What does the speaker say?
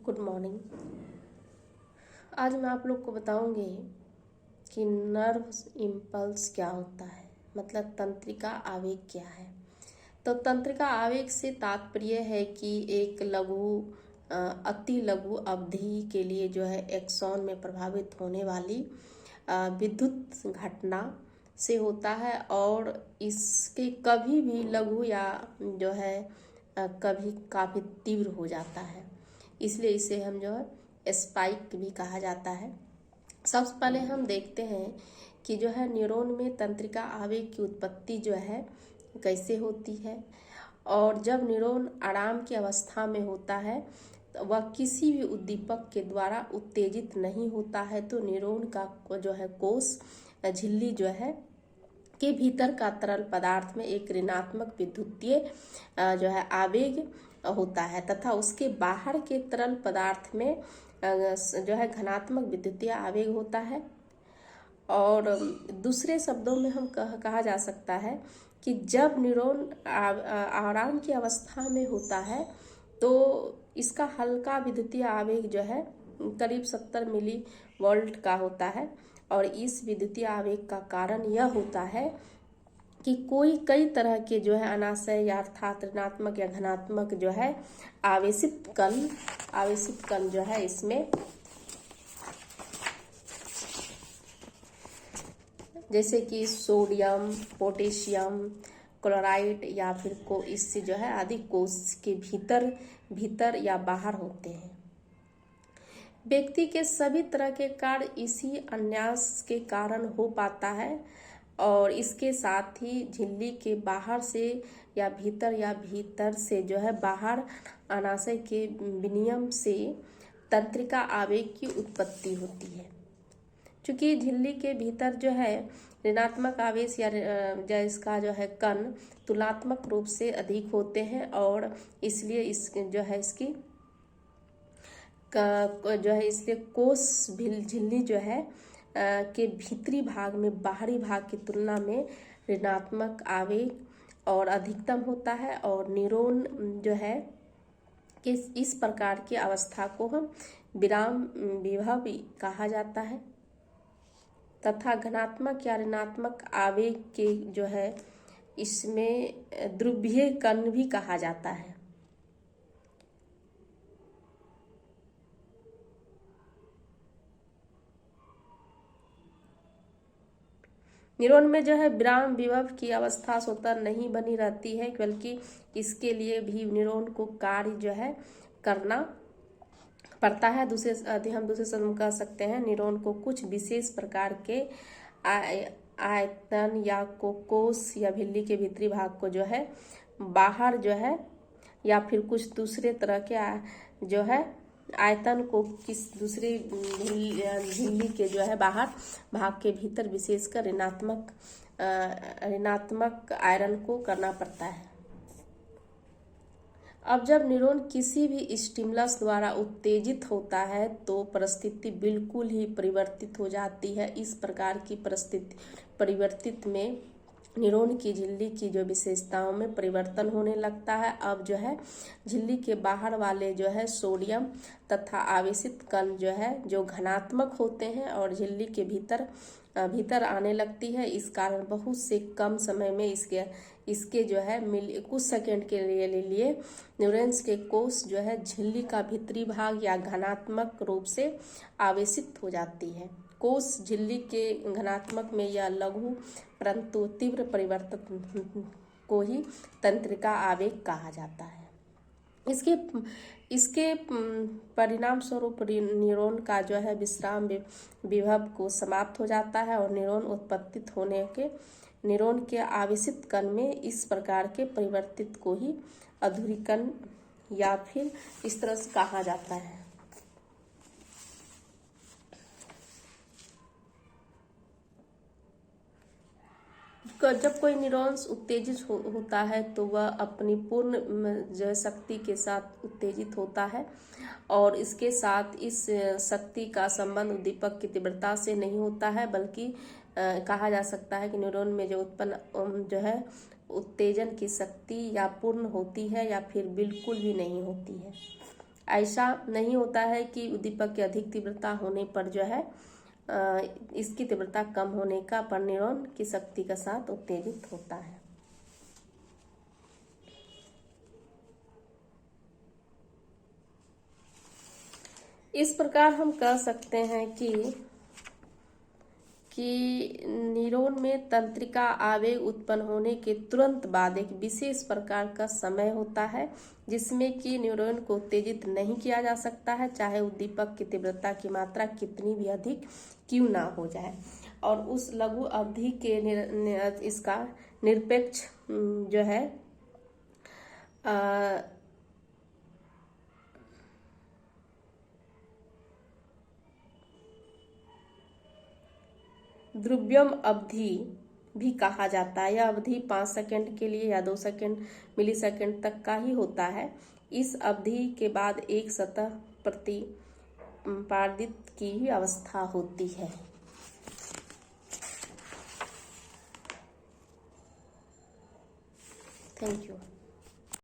Good morning. आज मैं आप लोग को बताऊंगी कि नर्व इम्पल्स क्या होता है, मतलब तंत्रिका आवेग क्या है। तो तंत्रिका आवेग से तात्पर्य है कि एक अति लघु अवधि के लिए जो है एक्सॉन में प्रभावित होने वाली विद्युत घटना से होता है, और इसके कभी भी लघु या जो है कभी काफ़ी तीव्र हो जाता है, इसलिए इसे हम जो है स्पाइक भी कहा जाता है। सबसे पहले हम देखते हैं कि जो है न्यूरॉन में तंत्रिका आवेग की उत्पत्ति जो है कैसे होती है। और जब न्यूरॉन आराम की अवस्था में होता है तो वह किसी भी उद्दीपक के द्वारा उत्तेजित नहीं होता है, तो न्यूरॉन का जो है कोष झिल्ली जो है के भीतर का तरल पदार्थ में एक ऋणात्मक विद्युतीय जो है आवेग होता है, तथा उसके बाहर के तरल पदार्थ में जो है धनात्मक विद्युतीय आवेग होता है। और दूसरे शब्दों में हम कहा जा सकता है कि जब न्यूरॉन आराम की अवस्था में होता है तो इसका हल्का विद्युतीय आवेग जो है करीब 70 मिली वोल्ट का होता है, और इस विद्युतीय आवेग का कारण यह होता है कि कई तरह के जो है अनाशय या अर्थात ऋणात्मक या धनात्मक जो है आवेशित कण जो है इसमें, जैसे कि सोडियम, पोटेशियम क्लोराइड या फिर इससे जो है आदि कोष के भीतर या बाहर होते हैं। व्यक्ति के सभी तरह के कार्य इसी अन्यास के कारण हो पाता है, और इसके साथ ही झिल्ली के बाहर से या भीतर से जो है बाहर अनाशय के विनिमय से तंत्रिका आवेग की उत्पत्ति होती है। चूँकि झिल्ली के भीतर जो है ऋणात्मक आवेश या इसका जो है कण तुलनात्मक रूप से अधिक होते हैं, और इसलिए इसलिए कोष झिल्ली जो है के भीतरी भाग में बाहरी भाग की तुलना में ऋणात्मक आवेग और अधिकतम होता है, और न्यूरॉन जो है कि इस प्रकार की अवस्था को हम विराम विभव कहा जाता है, तथा धनात्मक या ऋणात्मक आवेग के जो है इसमें ध्रुवीय कण भी कहा जाता है। न्यूरॉन में जो है विराम विभव की अवस्था स्वतः नहीं बनी रहती है, बल्कि इसके लिए भी न्यूरॉन को कार्य जो है करना पड़ता है। हम दूसरे शब्द में कह सकते हैं न्यूरॉन को कुछ विशेष प्रकार के आयतन या कोष या झिल्ली के भीतरी भाग को जो है बाहर जो है या फिर कुछ दूसरे तरह के जो है आयतन को किस दूसरी झिल्ली के जो है बाहर भाग के भीतर विशेषकर ऋणात्मक आयरन को करना पड़ता है। अब जब न्यूरॉन किसी भी स्टिमुलस द्वारा उत्तेजित होता है तो परिस्थिति बिल्कुल ही परिवर्तित हो जाती है। इस प्रकार की परिस्थिति परिवर्तित में न्यूरॉन की झिल्ली की जो विशेषताओं में परिवर्तन होने लगता है। अब जो है झिल्ली के बाहर वाले जो है सोडियम तथा आवेशित कण जो है जो धनात्मक होते हैं और झिल्ली के भीतर आने लगती है। इस कारण बहुत से कम समय में इसके जो है कुछ सेकंड के लिए न्यूरॉन्स के कोष जो है झिल्ली का भीतरी भाग या धनात्मक रूप से आवेशित हो जाती है। कोष झिल्ली के धनात्मक में या लघु परंतु तीव्र परिवर्तन को ही तंत्रिका आवेग कहा जाता है। इसके परिणाम स्वरूप न्यूरॉन का जो है विश्राम विभव को समाप्त हो जाता है, और न्यूरॉन उत्पत्तित होने के न्यूरॉन के आवेशित कण में इस प्रकार के परिवर्तित को ही अधूरीकरण या फिर इस तरह से कहा जाता है। जब कोई न्यूरॉन्स उत्तेजित होता है तो वह अपनी पूर्ण जो शक्ति के साथ उत्तेजित होता है, और इसके साथ इस शक्ति का संबंध उद्दीपक की तीव्रता से नहीं होता है, बल्कि कहा जा सकता है कि न्यूरॉन में जो उत्पन्न जो है उत्तेजन की शक्ति या पूर्ण होती है या फिर बिल्कुल भी नहीं होती है। ऐसा नहीं होता है कि उद्दीपक की अधिक तीव्रता होने पर जो है इसकी तीव्रता कम होने का पर न्यूरॉन की शक्ति के साथ उत्तेजित होता है। इस प्रकार हम कह सकते हैं कि न्यूरॉन में तंत्रिका आवेग उत्पन्न होने के तुरंत बाद एक विशेष प्रकार का समय होता है जिसमें कि न्यूरॉन को उत्तेजित नहीं किया जा सकता है, चाहे उद्दीपक की तीव्रता की मात्रा कितनी भी अधिक क्यों ना हो जाए। और उस लघु अवधि के इसका निरपेक्ष जो है ध्रुव्यम अवधि भी कहा जाता है। यह अवधि 5 सेकंड के लिए या 2 सेकंड मिलीसेकंड तक का ही होता है। इस अवधि के बाद एक सतह प्रतिपादित की अवस्था होती है। Thank you.